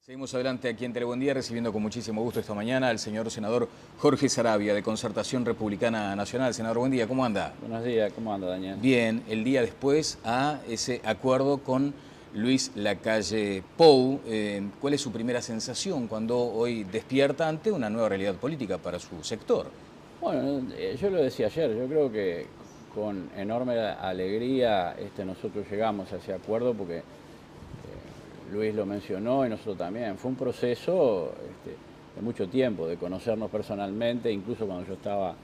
Seguimos adelante aquí en Telebuen Día, recibiendo con muchísimo gusto esta mañana al señor senador Jorge Saravia, de Concertación Republicana Nacional. Senador, buen día, ¿cómo anda? Buenos días, ¿cómo anda, Daniel? Bien, el día después a ese acuerdo con Luis Lacalle Pou. ¿Cuál es su primera sensación cuando hoy despierta ante una nueva realidad política para su sector? Bueno, yo lo decía ayer, yo creo que con enorme alegría nosotros llegamos a ese acuerdo porque Luis lo mencionó y nosotros también. Fue un proceso de mucho tiempo, de conocernos personalmente, incluso cuando yo estaba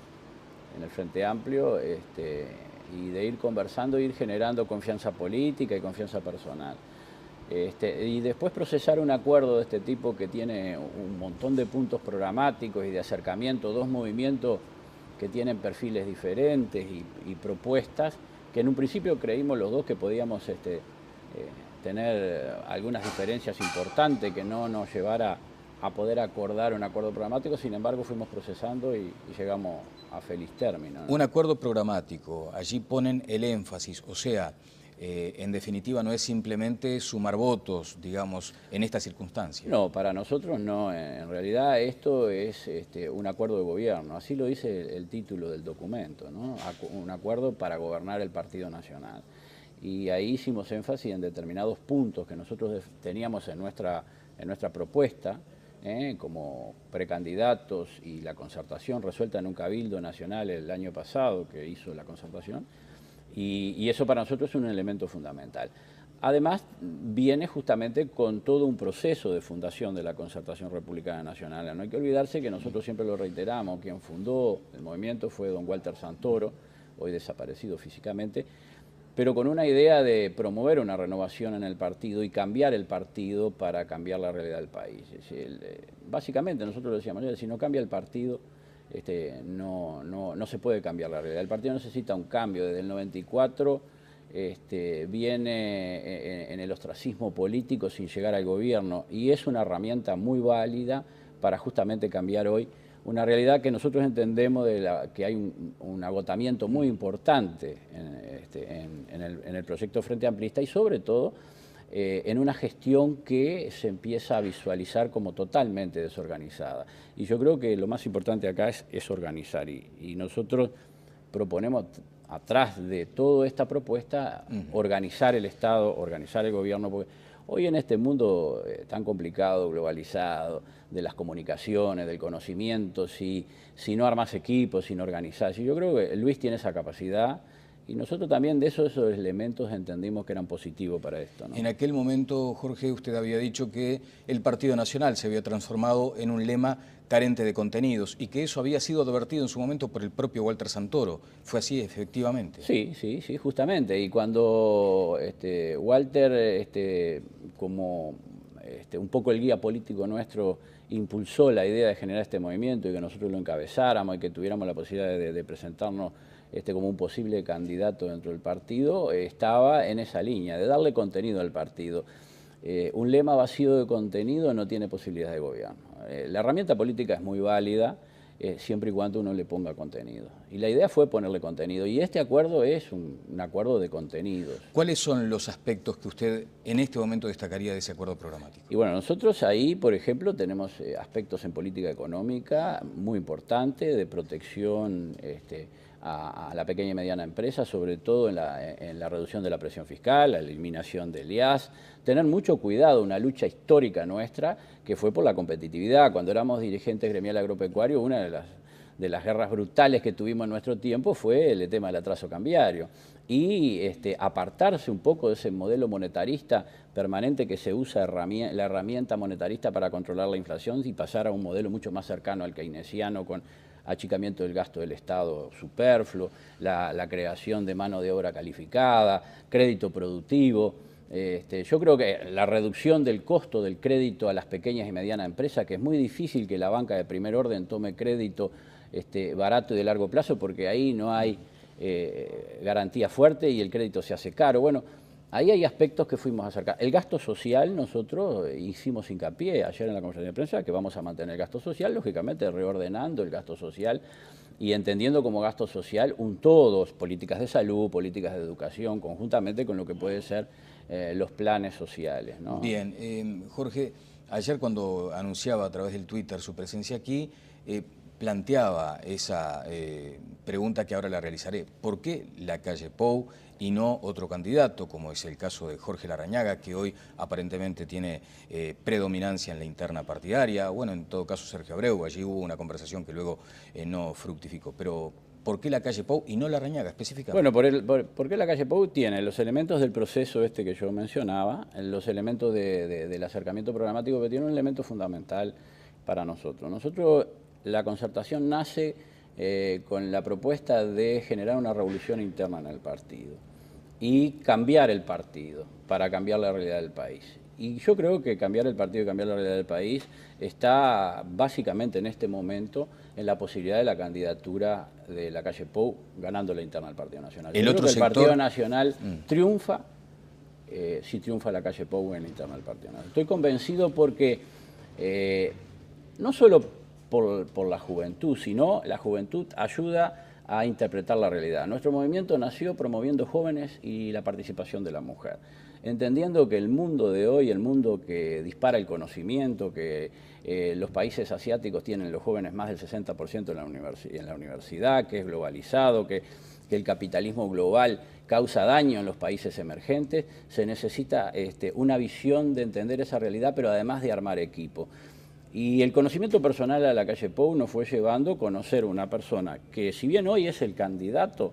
en el Frente Amplio, y de ir conversando, ir generando confianza política y confianza personal. Y después procesar un acuerdo de este tipo que tiene un montón de puntos programáticos y de acercamiento, dos movimientos que tienen perfiles diferentes y propuestas, que en un principio creímos los dos que podíamos tener algunas diferencias importantes que no nos llevara a poder acordar un acuerdo programático. Sin embargo, fuimos procesando y llegamos a feliz término, ¿no? Un acuerdo programático, allí ponen el énfasis, o sea, en definitiva no es simplemente sumar votos, digamos, en estas circunstancias. No, para nosotros no. En realidad esto es un acuerdo de gobierno, así lo dice el título del documento, ¿no? Un acuerdo para gobernar el Partido Nacional. Y ahí hicimos énfasis en determinados puntos que nosotros teníamos en nuestra propuesta, como precandidatos y la concertación resuelta en un cabildo nacional el año pasado que hizo la concertación, y eso para nosotros es un elemento fundamental. Además, viene justamente con todo un proceso de fundación de la Concertación Republicana Nacional. No hay que olvidarse que nosotros siempre lo reiteramos, quien fundó el movimiento fue don Walter Santoro, hoy desaparecido físicamente, pero con una idea de promover una renovación en el partido y cambiar el partido para cambiar la realidad del país. Es decir, básicamente nosotros lo decíamos, si no cambia el partido, no se puede cambiar la realidad. El partido necesita un cambio. Desde el 94 viene en el ostracismo político sin llegar al gobierno, y es una herramienta muy válida para justamente cambiar hoy una realidad que nosotros entendemos que hay un agotamiento muy importante en el proyecto Frente Amplista, y sobre todo en una gestión que se empieza a visualizar como totalmente desorganizada. Y yo creo que lo más importante acá es organizar, y nosotros proponemos, atrás de toda esta propuesta, organizar el Estado, organizar el gobierno, porque hoy en este mundo tan complicado, globalizado, de las comunicaciones, del conocimiento, si no armas equipos, si no organizás, y yo creo que Luis tiene esa capacidad, y nosotros también de esos elementos entendimos que eran positivos para esto, ¿no? En aquel momento, Jorge, usted había dicho que el Partido Nacional se había transformado en un lema carente de contenidos y que eso había sido advertido en su momento por el propio Walter Santoro. ¿Fue así efectivamente? Sí, justamente. Y cuando Walter, como un poco el guía político nuestro, impulsó la idea de generar este movimiento y que nosotros lo encabezáramos y que tuviéramos la posibilidad de presentarnos como un posible candidato dentro del partido, estaba en esa línea, de darle contenido al partido. Un lema vacío de contenido no tiene posibilidad de gobierno. La herramienta política es muy válida, siempre y cuando uno le ponga contenido. Y la idea fue ponerle contenido, y este acuerdo es un acuerdo de contenidos. ¿Cuáles son los aspectos que usted en este momento destacaría de ese acuerdo programático? Y bueno, nosotros ahí, por ejemplo, tenemos aspectos en política económica muy importantes, de protección a la pequeña y mediana empresa, sobre todo en la reducción de la presión fiscal, la eliminación del IAS, tener mucho cuidado, una lucha histórica nuestra que fue por la competitividad. Cuando éramos dirigentes gremial agropecuario, una de las guerras brutales que tuvimos en nuestro tiempo fue el tema del atraso cambiario, y apartarse un poco de ese modelo monetarista permanente que se usa, la herramienta monetarista para controlar la inflación, y pasar a un modelo mucho más cercano al keynesiano, con achicamiento del gasto del Estado superfluo, la creación de mano de obra calificada, crédito productivo. Yo creo que la reducción del costo del crédito a las pequeñas y medianas empresas, que es muy difícil que la banca de primer orden tome crédito barato y de largo plazo, porque ahí no hay garantía fuerte y el crédito se hace caro. Bueno, ahí hay aspectos que fuimos a acercar. El gasto social, nosotros hicimos hincapié ayer en la conferencia de prensa que vamos a mantener el gasto social, lógicamente reordenando el gasto social y entendiendo como gasto social un todo, políticas de salud, políticas de educación, conjuntamente con lo que puede ser los planes sociales, ¿no? Bien, Jorge, Ayer cuando anunciaba a través del Twitter su presencia aquí, planteaba esa pregunta que ahora la realizaré. ¿Por qué la calle Pou y no otro candidato, como es el caso de Jorge Larrañaga, que hoy aparentemente tiene predominancia en la interna partidaria? Bueno, en todo caso Sergio Abreu, allí hubo una conversación que luego no fructificó. Pero ¿por qué la calle Pou y no Larrañaga específicamente? Bueno, porque la calle Pou tiene los elementos del proceso este que yo mencionaba, los elementos del acercamiento programático, que tiene un elemento fundamental para nosotros. La concertación nace con la propuesta de generar una revolución interna en el partido y cambiar el partido para cambiar la realidad del país. Y yo creo que cambiar el partido y cambiar la realidad del país está básicamente en este momento en la posibilidad de la candidatura de la calle Pou ganando la interna del Partido Nacional. El Partido Nacional triunfa si triunfa la calle Pou en la interna del Partido Nacional. Estoy convencido porque no solo por la juventud, sino la juventud ayuda a interpretar la realidad. Nuestro movimiento nació promoviendo jóvenes y la participación de la mujer, entendiendo que el mundo de hoy, el mundo que dispara el conocimiento, que los países asiáticos tienen los jóvenes más del 60% en la universidad, que es globalizado, que el capitalismo global causa daño en los países emergentes, se necesita una visión de entender esa realidad, pero además de armar equipo. Y el conocimiento personal a la calle Pou nos fue llevando a conocer una persona que, si bien hoy es el candidato,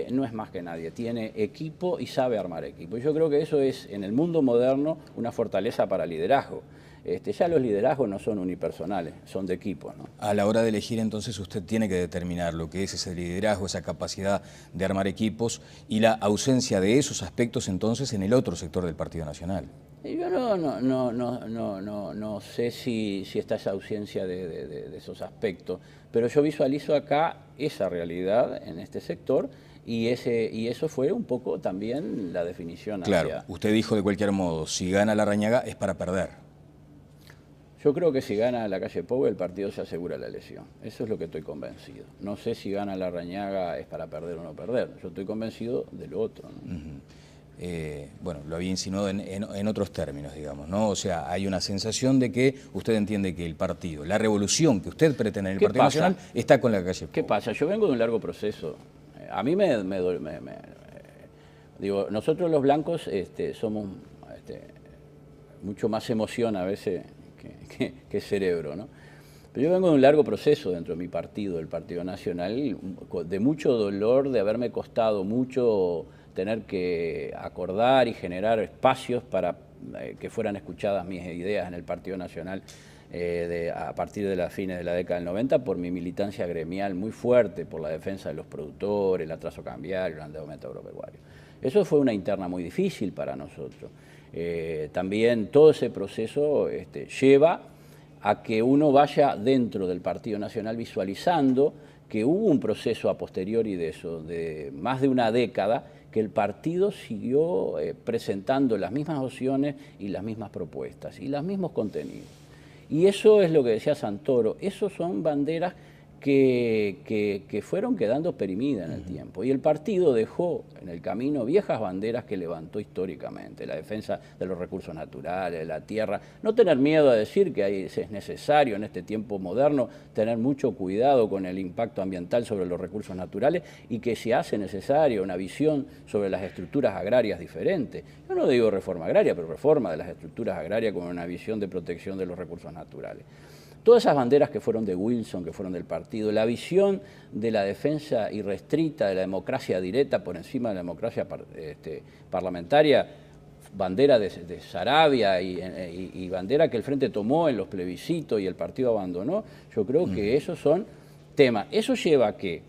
no es más que nadie, tiene equipo y sabe armar equipo. Y yo creo que eso es, en el mundo moderno, una fortaleza para el liderazgo. Ya los liderazgos no son unipersonales, son de equipo, ¿no? A la hora de elegir, entonces, usted tiene que determinar lo que es ese liderazgo, esa capacidad de armar equipos y la ausencia de esos aspectos, entonces, en el otro sector del Partido Nacional. Yo no sé si está esa ausencia de esos aspectos, pero yo visualizo acá esa realidad en este sector y eso fue un poco también la definición. Claro, usted dijo de cualquier modo, si gana Larrañaga es para perder. Yo creo que si gana la calle Pou el partido se asegura la elección, eso es lo que estoy convencido. No sé si gana Larrañaga es para perder o no perder, yo estoy convencido de lo otro, ¿no? Bueno, lo había insinuado en otros términos, digamos, ¿no? O sea, hay una sensación de que usted entiende que el partido, la revolución que usted pretende en el Partido Nacional está con la calle Pou. ¿Qué pasa? Yo vengo de un largo proceso. A mí digo, nosotros los blancos somos mucho más emoción a veces que cerebro, ¿no? Pero yo vengo de un largo proceso dentro de mi partido, el Partido Nacional, de mucho dolor, de haberme costado mucho tener que acordar y generar espacios para que fueran escuchadas mis ideas en el Partido Nacional a partir de las fines de la década del 90 por mi militancia gremial muy fuerte, por la defensa de los productores, el atraso cambiario, el endeudamiento agropecuario. Eso fue una interna muy difícil para nosotros. También todo ese proceso lleva a que uno vaya dentro del Partido Nacional visualizando que hubo un proceso a posteriori de eso, de más de una década, que el partido siguió presentando las mismas opciones y las mismas propuestas y los mismos contenidos. Y eso es lo que decía Santoro, esos son banderas que fueron quedando perimidas en el tiempo. Y el partido dejó en el camino viejas banderas que levantó históricamente, la defensa de los recursos naturales, de la tierra, no tener miedo a decir que es necesario en este tiempo moderno tener mucho cuidado con el impacto ambiental sobre los recursos naturales y que se hace necesario una visión sobre las estructuras agrarias diferentes. Yo no digo reforma agraria, pero reforma de las estructuras agrarias con una visión de protección de los recursos naturales. Todas esas banderas que fueron de Wilson, que fueron del partido, la visión de la defensa irrestricta de la democracia directa por encima de la democracia parlamentaria, bandera de Saravia y bandera que el Frente tomó en los plebiscitos y el partido abandonó, yo creo que esos son temas. Eso lleva a que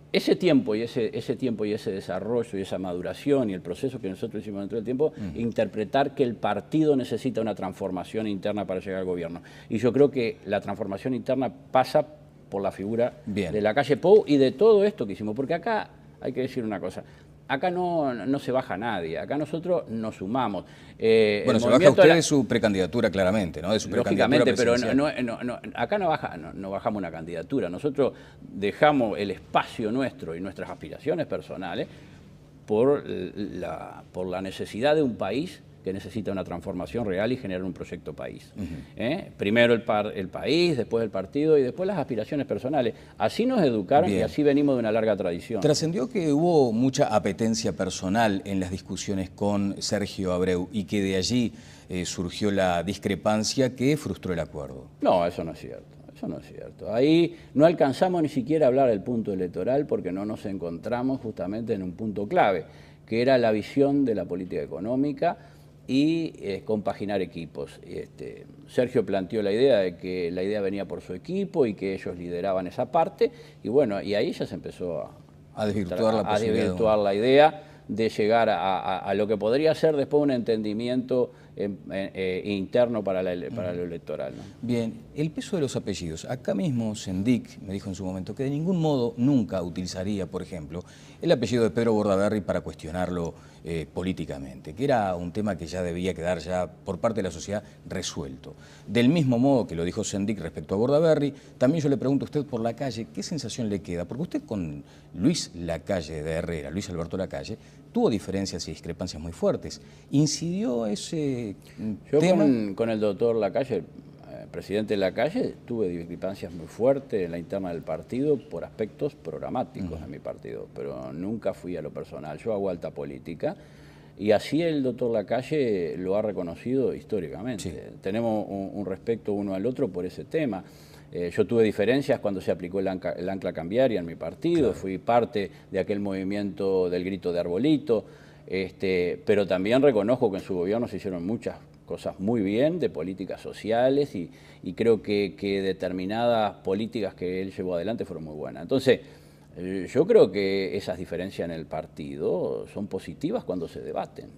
ese tiempo y ese desarrollo y esa maduración y el proceso que nosotros hicimos dentro del tiempo, interpretar que el partido necesita una transformación interna para llegar al gobierno. Y yo creo que la transformación interna pasa por la figura de la calle Pou y de todo esto que hicimos. Porque acá hay que decir una cosa, acá no se baja nadie, acá nosotros nos sumamos. Bueno, se baja usted de su precandidatura claramente, ¿no? De su lógicamente, pero acá no bajamos una candidatura, nosotros dejamos el espacio nuestro y nuestras aspiraciones personales por la necesidad de un país que necesita una transformación real y generar un proyecto país. Primero el país, después el partido y después las aspiraciones personales. Así nos educaron y así venimos de una larga tradición. Trascendió que hubo mucha apetencia personal en las discusiones con Sergio Abreu y que de allí surgió la discrepancia que frustró el acuerdo. No, eso no es cierto. Eso no es cierto. Ahí no alcanzamos ni siquiera a hablar del punto electoral porque no nos encontramos justamente en un punto clave, que era la visión de la política económica y compaginar equipos. Sergio planteó la idea de que la idea venía por su equipo y que ellos lideraban esa parte, y bueno, y ahí ya se empezó a desvirtuar la idea de llegar a lo que podría ser después un entendimiento interno para lo electoral, ¿no? Bien, el peso de los apellidos. Acá mismo Sendik me dijo en su momento que de ningún modo nunca utilizaría, por ejemplo, el apellido de Pedro Bordaberry para cuestionarlo políticamente, que era un tema que ya debía quedar ya por parte de la sociedad resuelto. Del mismo modo que lo dijo Sendik respecto a Bordaberry, también yo le pregunto a usted por Lacalle, ¿qué sensación le queda? Porque usted con Luis Lacalle de Herrera, Luis Alberto Lacalle, tuvo diferencias y discrepancias muy fuertes. ¿Incidió ese tema? Yo con el doctor Lacalle, presidente de Lacalle, tuve discrepancias muy fuertes en la interna del partido por aspectos programáticos de mi partido, pero nunca fui a lo personal. Yo hago alta política y así el doctor Lacalle lo ha reconocido históricamente. Sí. Tenemos un respeto uno al otro por ese tema. Yo tuve diferencias cuando se aplicó el ancla cambiaria en mi partido, claro. Fui parte de aquel movimiento del grito de arbolito, pero también reconozco que en su gobierno se hicieron muchas cosas muy bien de políticas sociales y creo que determinadas políticas que él llevó adelante fueron muy buenas. Entonces, yo creo que esas diferencias en el partido son positivas cuando se debaten.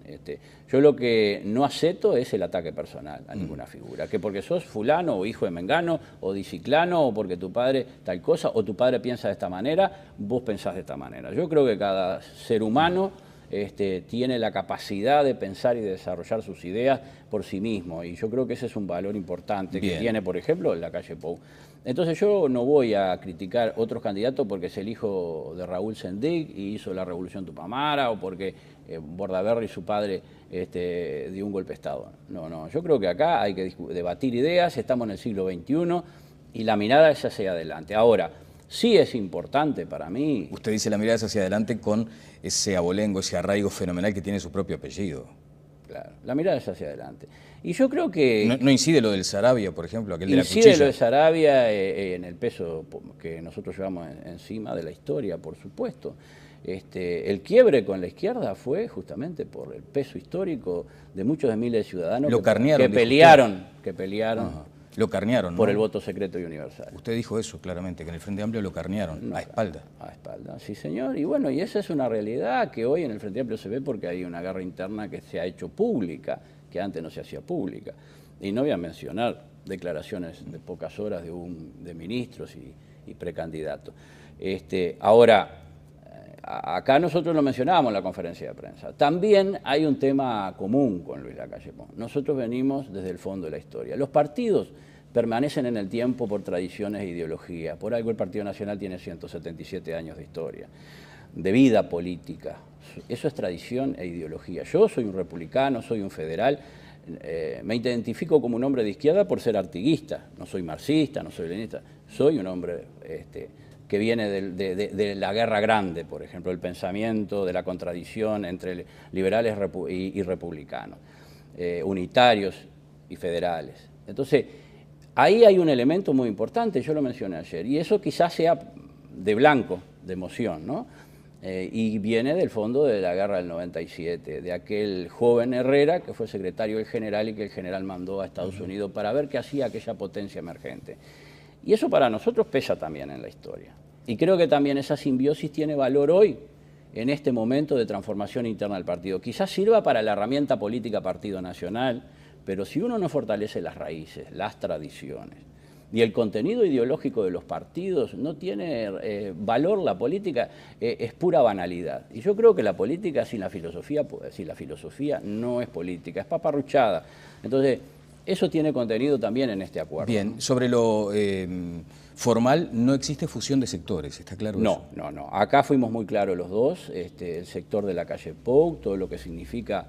Yo lo que no acepto es el ataque personal a ninguna figura, que porque sos fulano o hijo de mengano o de ciclano o porque tu padre tal cosa o tu padre piensa de esta manera, vos pensás de esta manera. Yo creo que cada ser humano tiene la capacidad de pensar y de desarrollar sus ideas por sí mismo y yo creo que ese es un valor importante que tiene, por ejemplo, Lacalle Pou. Entonces yo no voy a criticar otros candidatos porque es el hijo de Raúl Sendik y hizo la Revolución Tupamara o porque Bordaberry, su padre, dio un golpe de Estado. No, yo creo que acá hay que debatir ideas, estamos en el siglo XXI y la mirada es hacia adelante. Ahora, sí es importante para mí... Usted dice la mirada es hacia adelante con ese abolengo, ese arraigo fenomenal que tiene su propio apellido. Claro, la mirada es hacia adelante. Y yo creo que... ¿No incide lo del Sarabia, por ejemplo, aquel de la cuchilla? Incide lo de Sarabia en el peso que nosotros llevamos encima de la historia, por supuesto. El quiebre con la izquierda fue justamente por el peso histórico de muchos de miles de ciudadanos que pelearon lo carnearon, por el voto secreto y universal. Usted dijo eso claramente, que en el Frente Amplio lo carnearon, a espalda. A espalda, sí señor. Y bueno, y esa es una realidad que hoy en el Frente Amplio se ve porque hay una guerra interna que se ha hecho pública, que antes no se hacía pública. Y no voy a mencionar declaraciones de pocas horas de ministros y precandidatos. Ahora, acá nosotros lo mencionábamos en la conferencia de prensa. También hay un tema común con Luis Lacalle Pou. Nosotros venimos desde el fondo de la historia. Los partidos permanecen en el tiempo por tradiciones e ideologías. Por algo el Partido Nacional tiene 177 años de historia, de vida política. Eso es tradición e ideología. Yo soy un republicano, soy un federal, me identifico como un hombre de izquierda por ser artiguista. No soy marxista, no soy leninista, soy un hombre que viene de la guerra grande, por ejemplo, el pensamiento de la contradicción entre liberales y republicanos, unitarios y federales. Entonces, ahí hay un elemento muy importante, yo lo mencioné ayer, y eso quizás sea de blanco, de emoción, ¿no? Y viene del fondo de la guerra del 97, de aquel joven Herrera que fue secretario del general y que el general mandó a Estados Unidos para ver qué hacía aquella potencia emergente. Y eso para nosotros pesa también en la historia. Y creo que también esa simbiosis tiene valor hoy, en este momento de transformación interna del partido. Quizás sirva para la herramienta política Partido Nacional, pero si uno no fortalece las raíces, las tradiciones, y el contenido ideológico de los partidos no tiene valor, la política es pura banalidad. Y yo creo que la política sin la filosofía no es política, es paparruchada. Entonces, eso tiene contenido también en este acuerdo. Bien, sobre lo formal, no existe fusión de sectores, ¿está claro eso? No. Acá fuimos muy claros los dos, el sector de Lacalle Pou, todo lo que significa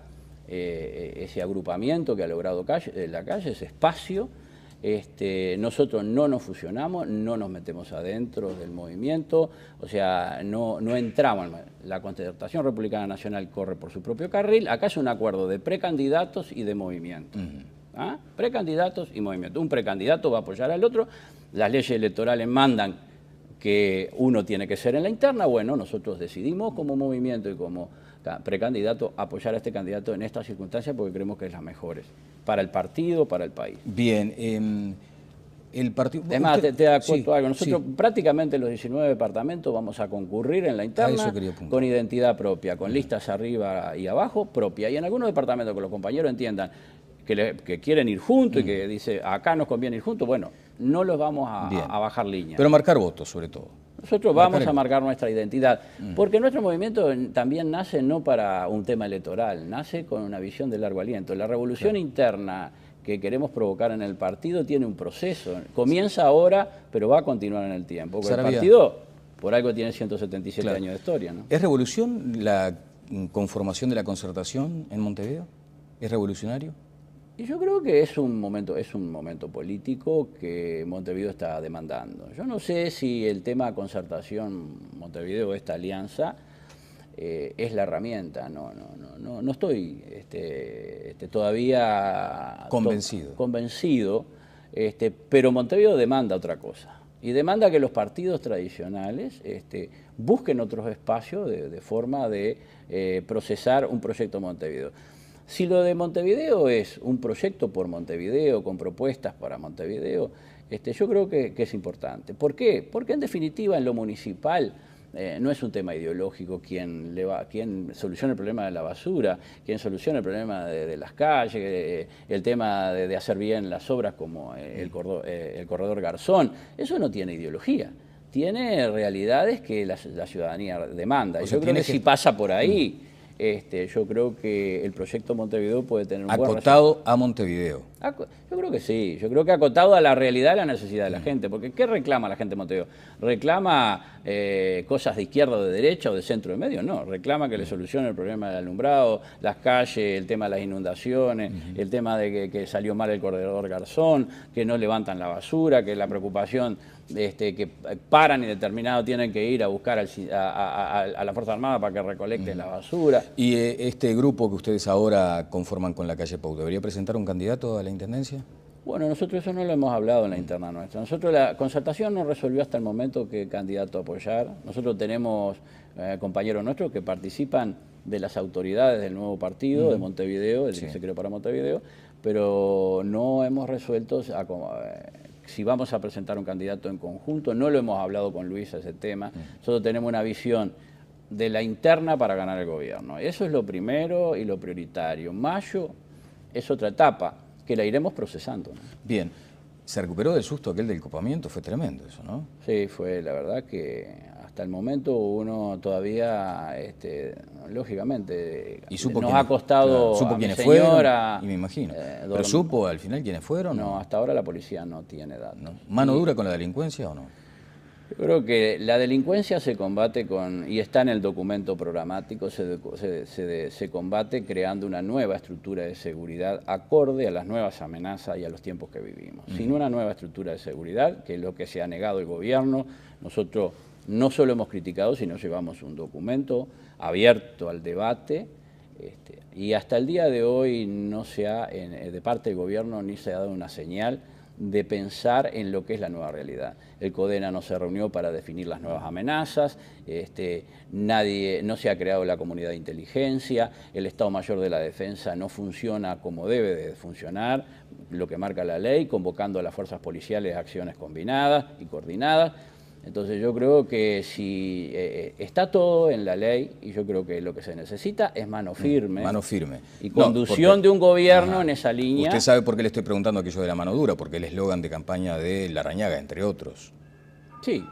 ese agrupamiento que ha logrado la calle, ese espacio. Nosotros no nos fusionamos, no nos metemos adentro del movimiento, o sea, no entramos. La Concertación Republicana Nacional corre por su propio carril. Acá es un acuerdo de precandidatos y de movimiento. ¿Ah? Precandidatos y movimiento. Un precandidato va a apoyar al otro. Las leyes electorales mandan que uno tiene que ser en la interna. Bueno, nosotros decidimos como movimiento y como precandidato apoyar a este candidato en estas circunstancias porque creemos que es las mejores para el partido, para el país. Bien, el partido... Además, te acuerdo algo. Nosotros prácticamente los 19 departamentos vamos a concurrir en la interna con identidad propia, con listas arriba y abajo propia. Y en algunos departamentos que los compañeros entiendan que quieren ir juntos y que dice acá nos conviene ir juntos, bueno, no los vamos a bajar línea. Pero marcar votos, sobre todo. Nosotros vamos a marcar nuestra identidad, porque nuestro movimiento también nace no para un tema electoral, nace con una visión de largo aliento. La revolución interna que queremos provocar en el partido tiene un proceso, comienza ahora, pero va a continuar en el tiempo. Porque el partido, por algo, tiene 177 años de historia, ¿no? ¿Es revolución la conformación de la Concertación en Montevideo? ¿Es revolucionario? Y yo creo que es un momento político que Montevideo está demandando. Yo no sé si el tema concertación Montevideo, esta alianza, es la herramienta. No estoy todavía convencido, pero Montevideo demanda otra cosa. Y demanda que los partidos tradicionales busquen otros espacios de forma de procesar un proyecto Montevideo. Si lo de Montevideo es un proyecto por Montevideo, con propuestas para Montevideo, yo creo que es importante. ¿Por qué? Porque en definitiva en lo municipal no es un tema ideológico quien soluciona el problema de la basura, quien soluciona el problema de las calles, el tema de hacer bien las obras como el corredor Garzón. Eso no tiene ideología, tiene realidades que la ciudadanía demanda. Y yo creo que si pasa por ahí... yo creo que el proyecto Montevideo puede tener un buen acotado a Montevideo. Yo creo que sí, yo creo que acotado a la realidad y la necesidad de la gente, porque ¿qué reclama la gente de Montevideo? ¿Reclama cosas de izquierda o de derecha o de centro de medio? No, reclama que le solucione el problema del alumbrado, las calles, el tema de las inundaciones, el tema de que salió mal el corredor Garzón, que no levantan la basura, que la preocupación que paran y determinado tienen que ir a buscar a la Fuerza Armada para que recolecten la basura. ¿Y este grupo que ustedes ahora conforman con la calle Pou debería presentar un candidato a la intendencia? Bueno, nosotros eso no lo hemos hablado en la interna nuestra. Nosotros la concertación no resolvió hasta el momento qué candidato apoyar. Nosotros tenemos compañeros nuestros que participan de las autoridades del nuevo partido de Montevideo, el que se creó para Montevideo, pero no hemos resuelto si vamos a presentar un candidato en conjunto. No lo hemos hablado con Luis ese tema. Nosotros tenemos una visión de la interna para ganar el gobierno. Eso es lo primero y lo prioritario. Mayo es otra etapa que la iremos procesando, ¿no? Bien, se recuperó del susto aquel del copamiento, fue tremendo eso, ¿no? Sí, fue la verdad que hasta el momento uno todavía, lógicamente, nos ha costado supo a quiénes mi señora, fueron, y me imagino. ¿Pero supo al final quiénes fueron? No, hasta ahora la policía no tiene datos. ¿No? ¿Mano dura con la delincuencia o no? Yo creo que la delincuencia se combate y está en el documento programático, se combate creando una nueva estructura de seguridad acorde a las nuevas amenazas y a los tiempos que vivimos. Sin una nueva estructura de seguridad, que es lo que se ha negado el gobierno, nosotros no solo hemos criticado, sino llevamos un documento abierto al debate, y hasta el día de hoy no se ha, de parte del gobierno, ni se ha dado una señal de pensar en lo que es la nueva realidad. El CODENA no se reunió para definir las nuevas amenazas, no se ha creado la comunidad de inteligencia, el Estado Mayor de la Defensa no funciona como debe de funcionar, lo que marca la ley, convocando a las fuerzas policiales a acciones combinadas y coordinadas. Entonces yo creo que si está todo en la ley, y yo creo que lo que se necesita es mano firme. Mano firme. Y conducción de un gobierno en esa línea. Usted sabe por qué le estoy preguntando aquello de la mano dura, porque el eslogan de campaña de Larrañaga, entre otros. Sí,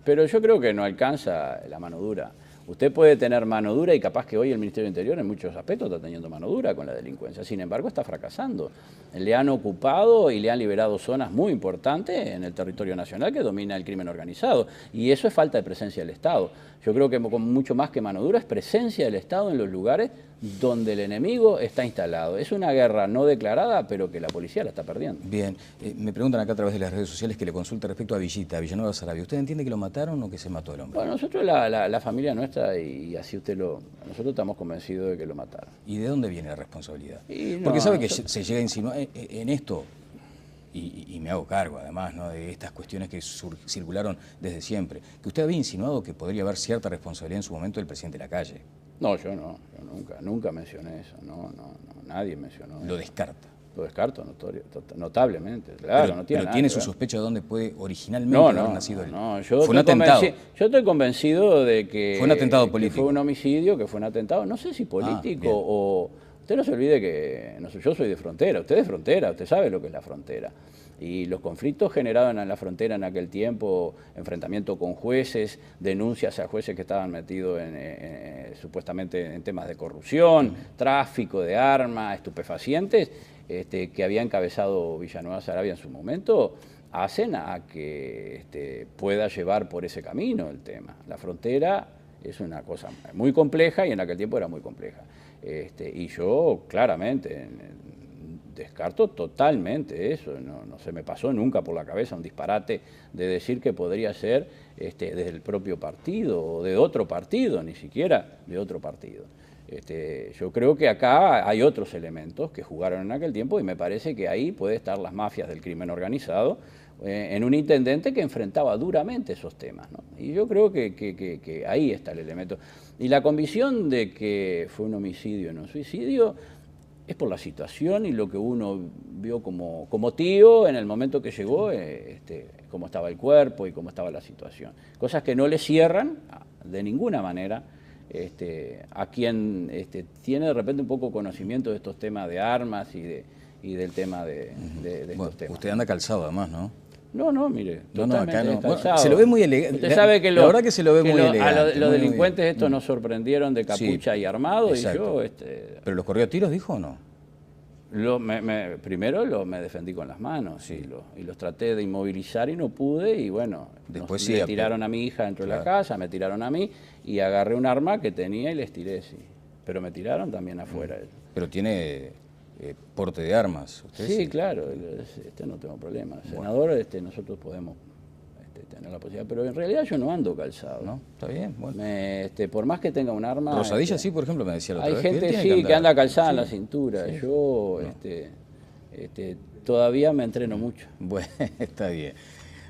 pero yo creo que no alcanza la mano dura. Usted puede tener mano dura y capaz que hoy el Ministerio del Interior en muchos aspectos está teniendo mano dura con la delincuencia. Sin embargo, está fracasando. Le han ocupado y le han liberado zonas muy importantes en el territorio nacional que domina el crimen organizado. Y eso es falta de presencia del Estado. Yo creo que con mucho más que mano dura es presencia del Estado en los lugares donde el enemigo está instalado. Es una guerra no declarada, pero que la policía la está perdiendo. Bien, me preguntan acá a través de las redes sociales que le consulte respecto a Villita, Villanueva Saravia. ¿Usted entiende que lo mataron o que se mató el hombre? Bueno, nosotros, la familia nuestra, y así nosotros estamos convencidos de que lo mataron. ¿Y de dónde viene la responsabilidad? No, porque sabe que se llega a insinuar en esto, y me hago cargo además, ¿no?, de estas cuestiones que circularon desde siempre, que usted había insinuado que podría haber cierta responsabilidad en su momento del presidente Lacalle. No, yo nunca mencioné eso, nadie mencionó eso. Lo descarta. Lo descarto notablemente, claro. Pero tiene su sospecha de dónde puede originalmente haber nacido él. Fue un atentado. Yo estoy convencido de que fue un atentado político. Que fue un homicidio, que fue un atentado, no sé si político o... Usted no se olvide que yo soy de frontera, usted es de frontera, usted sabe lo que es la frontera. Y los conflictos generados en la frontera en aquel tiempo, enfrentamiento con jueces, denuncias a jueces que estaban metidos supuestamente en temas de corrupción, tráfico de armas, estupefacientes, que había encabezado Villanueva Saravia en su momento, hacen a que pueda llevar por ese camino el tema. La frontera es una cosa muy compleja y en aquel tiempo era muy compleja. Y yo claramente descarto totalmente eso, no se me pasó nunca por la cabeza un disparate de decir que podría ser desde el propio partido o de otro partido, ni siquiera de otro partido. Yo creo que acá hay otros elementos que jugaron en aquel tiempo y me parece que ahí puede estar las mafias del crimen organizado en un intendente que enfrentaba duramente esos temas, ¿no? Y yo creo que ahí está el elemento. Y la convicción de que fue un homicidio, no un suicidio, es por la situación y lo que uno vio como tío en el momento que llegó, cómo estaba el cuerpo y cómo estaba la situación. Cosas que no le cierran de ninguna manera a quien tiene de repente un poco conocimiento de estos temas de armas y del tema de estos temas. Usted anda calzado además, ¿no? No, mire, acá no. Bueno, se lo ve muy elegante. Usted sabe que la verdad que se lo ve muy elegante. A los delincuentes estos nos sorprendieron de capucha y armado, exacto. Y yo... ¿Pero los corrió a tiros, dijo o no? Primero me defendí con las manos y los traté de inmovilizar y no pude, y bueno, después me tiraron a mi hija dentro de la casa, me tiraron a mí y agarré un arma que tenía y les tiré, pero me tiraron también afuera. Pero tiene porte de armas, ¿usted? Sí, claro, no tengo problema. Senador, nosotros podemos tener la posibilidad, pero en realidad yo no ando calzado. ¿No? Está bien, bueno. Por más que tenga un arma... Rosadilla sí, por ejemplo, me decía la otra vez. Hay gente que anda calzada en la cintura. Sí. Yo todavía me entreno mucho. Bueno, está bien.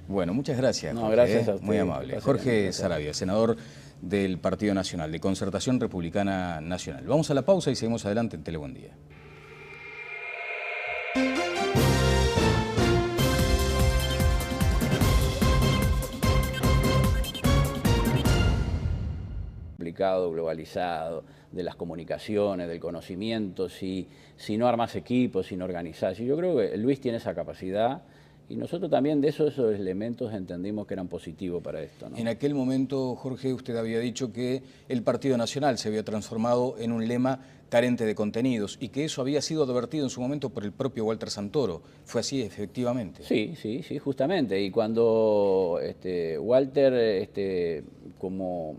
Bueno, muchas gracias, Jorge, gracias a usted. muy amable. Jorge Saravia, senador del Partido Nacional, de Concertación Republicana Nacional. Vamos a la pausa y seguimos adelante en Tele Buen Día. Globalizado, de las comunicaciones, del conocimiento, si no armas equipos, si no organizás. Y yo creo que Luis tiene esa capacidad y nosotros también de esos elementos entendimos que eran positivos para esto, ¿no? En aquel momento, Jorge, usted había dicho que el Partido Nacional se había transformado en un lema carente de contenidos y que eso había sido advertido en su momento por el propio Walter Santoro. ¿Fue así efectivamente? Sí, justamente. Y cuando Walter, como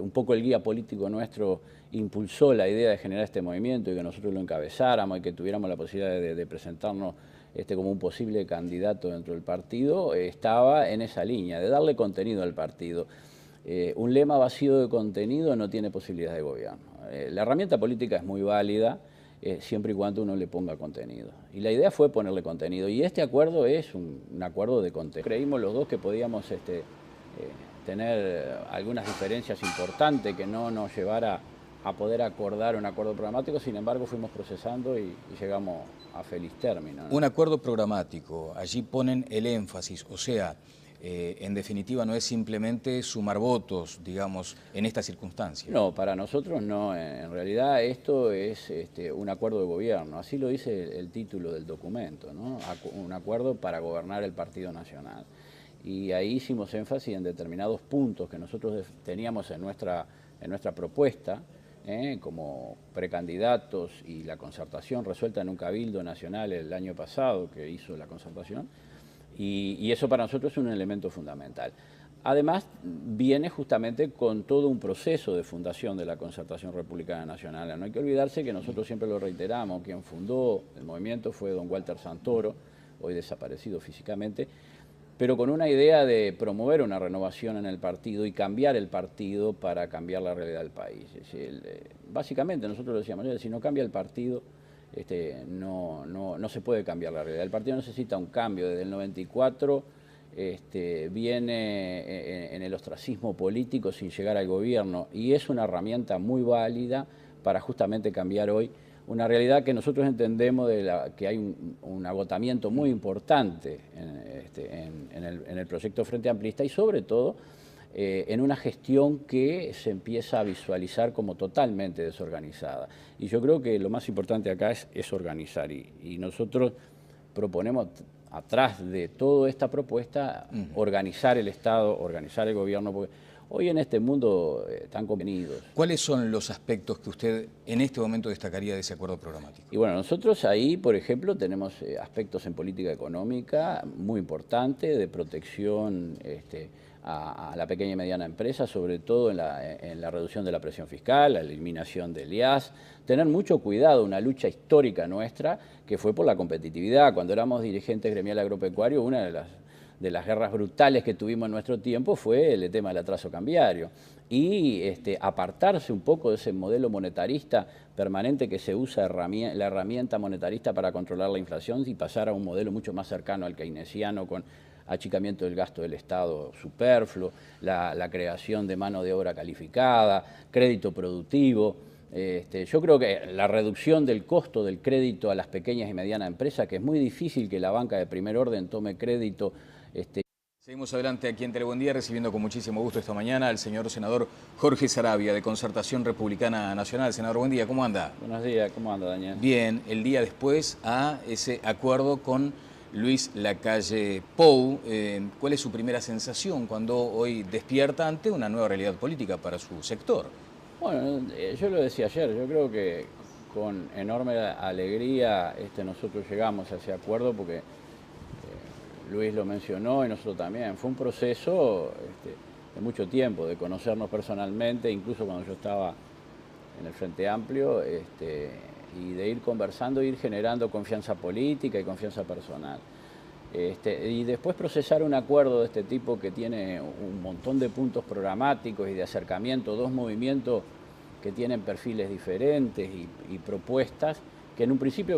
un poco el guía político nuestro, impulsó la idea de generar este movimiento y que nosotros lo encabezáramos y que tuviéramos la posibilidad de presentarnos como un posible candidato dentro del partido, estaba en esa línea, de darle contenido al partido. Un lema vacío de contenido no tiene posibilidades de gobierno. La herramienta política es muy válida siempre y cuando uno le ponga contenido. Y la idea fue ponerle contenido. Y este acuerdo es un acuerdo de contenido. Creímos los dos que podíamos tener algunas diferencias importantes que no nos llevara a poder acordar un acuerdo programático, sin embargo fuimos procesando y llegamos a feliz término, ¿no? Un acuerdo programático, allí ponen el énfasis, o sea, en definitiva no es simplemente sumar votos, digamos, en estas circunstancias. No, para nosotros no, en realidad esto es un acuerdo de gobierno, así lo dice el título del documento, ¿no? Un acuerdo para gobernar el Partido Nacional. Y ahí hicimos énfasis en determinados puntos que nosotros teníamos en nuestra propuesta, como precandidatos y la concertación resuelta en un cabildo nacional el año pasado que hizo la concertación, y eso para nosotros es un elemento fundamental. Además, viene justamente con todo un proceso de fundación de la Concertación Republicana Nacional. No hay que olvidarse que nosotros siempre lo reiteramos, quien fundó el movimiento fue don Walter Santoro, hoy desaparecido físicamente, pero con una idea de promover una renovación en el partido y cambiar el partido para cambiar la realidad del país. Es decir, básicamente nosotros decíamos, si no cambia el partido, no se puede cambiar la realidad. El partido necesita un cambio. Desde el 94 viene en el ostracismo político sin llegar al gobierno y es una herramienta muy válida para justamente cambiar hoy una realidad que nosotros entendemos que hay un agotamiento muy importante en el proyecto Frente Amplista y sobre todo en una gestión que se empieza a visualizar como totalmente desorganizada. Y yo creo que lo más importante acá es organizar y nosotros proponemos, atrás de toda esta propuesta, organizar el Estado, organizar el gobierno, porque hoy en este mundo están convenidos. ¿Cuáles son los aspectos que usted en este momento destacaría de ese acuerdo programático? Y bueno, nosotros ahí, por ejemplo, tenemos aspectos en política económica muy importantes, de protección a la pequeña y mediana empresa, sobre todo en la reducción de la presión fiscal, la eliminación del IAS, tener mucho cuidado, una lucha histórica nuestra que fue por la competitividad. Cuando éramos dirigentes gremiales agropecuarios, una de las guerras brutales que tuvimos en nuestro tiempo fue el tema del atraso cambiario y apartarse un poco de ese modelo monetarista permanente que se usa la herramienta monetarista para controlar la inflación y pasar a un modelo mucho más cercano al keynesiano con achicamiento del gasto del Estado superfluo, la creación de mano de obra calificada, crédito productivo. Yo creo que la reducción del costo del crédito a las pequeñas y medianas empresas, que es muy difícil que la banca de primer orden tome crédito. Seguimos adelante aquí en Telebuen Día, recibiendo con muchísimo gusto esta mañana al señor senador Jorge Saravia, de Concertación Republicana Nacional. Senador, buen día, ¿cómo anda? Buenos días, ¿cómo anda, Daniel? Bien, el día después a ese acuerdo con Luis Lacalle Pou. ¿Cuál es su primera sensación cuando hoy despierta ante una nueva realidad política para su sector? Bueno, yo lo decía ayer, yo creo que con enorme alegría nosotros llegamos a ese acuerdo porque Luis lo mencionó y nosotros también. Fue un proceso de mucho tiempo, de conocernos personalmente, incluso cuando yo estaba en el Frente Amplio, y de ir conversando, ir generando confianza política y confianza personal. Y después procesar un acuerdo de este tipo que tiene un montón de puntos programáticos y de acercamiento, dos movimientos que tienen perfiles diferentes y propuestas que en un principio